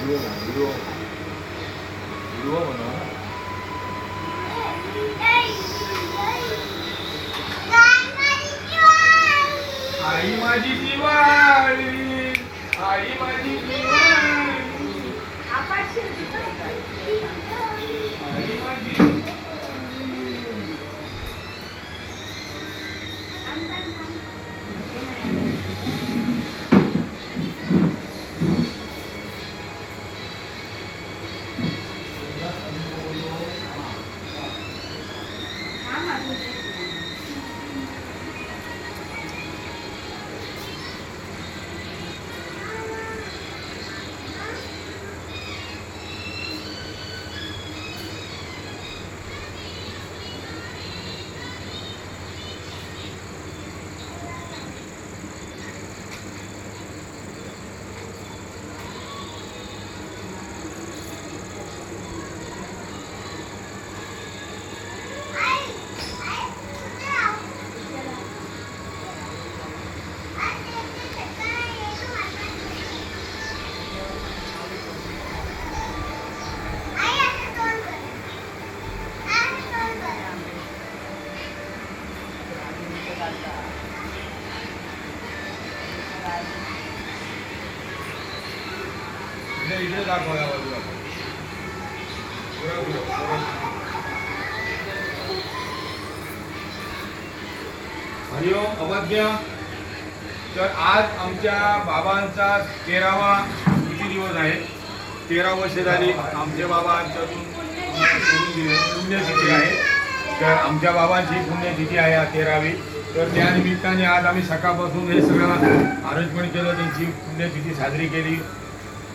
Video बनवा. आई माझी दिवाळी, आई माझी दिवाळी, आई माझी. इकडे दाखवा या बाजूला. हरिओम अवध्य. तर आज आमच्या बाबांचा 13वा दिवस आहे. 13 वर्ष झाली आमचे बाबा आमच्यातून सोडून गेले. पुण्यतिथी आहे. तर आमच्या बाबांची पुण्यतिथी आहे 13वी. तर त्या निमित्ताने आज आम्ही सकाळपासून हे सगळं अरेंजमेंट केलं. त्यांची पुण्यतिथी साजरी केली.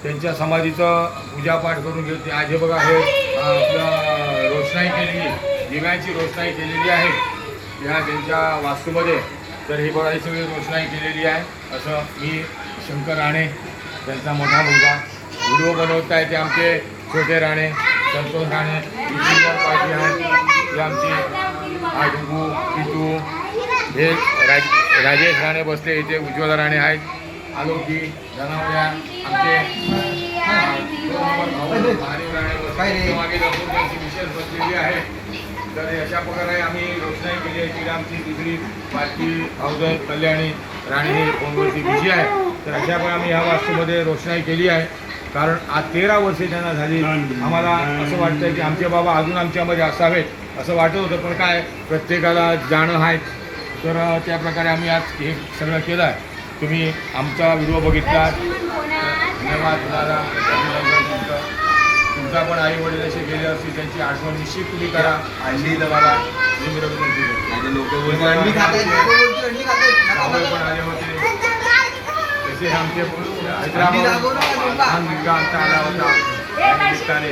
त्यांच्या समाधीचं पूजापाठ करून घेतली. आज हे बघा हे आपलं रोषणाई केलेली, दिव्यांची रोषणाई केलेली आहे ह्या त्यांच्या वास्तूमध्ये. तर हे बघा ही सगळी रोषणाई केलेली आहे. असं मी शंकर राणे त्यांचा मोठा मुलगा व्हिडिओ बनवत आहे. ते आमचे छोटे राणे संतोष राणे, पाटील आहेत. हे आमची आडगू पिटू, हे राजेश राणे बसले इथे. उज्ज्वला राणे आहेत. आलोकी जनावऱ्या आमचे मागे जाऊन त्यांची विशेष बसलेली आहे. तर अशा प्रकारे आम्ही रोषणाई केली आहे. की आमची दुसरी बाकी अवधर कल्याणी राणी फोनवरती बिझी आहे. तर अशा प्रकारे आम्ही ह्या वास्तूमध्ये रोषणाई केली आहे. कारण आज 13 वर्षे त्यांना झाली. आम्हाला असं वाटतं की आमचे बाबा अजून आमच्यामध्ये असावेत असं वाटत होतं. पण काय प्रत्येकाला जाणं आहे. तर त्या प्रकारे आम्ही आज हे सगळं केलं आहे. तुम्ही आमचा व्हिडिओ बघितला धन्यवाद. तुमचा पण आई वडील असे गेले असतील त्यांची आठवण निश्चित तुम्ही करा. अंडी बाबा लोक पण आले होते. तसे आमचे हैदराबाद आमचा आला होता त्या निमित्ताने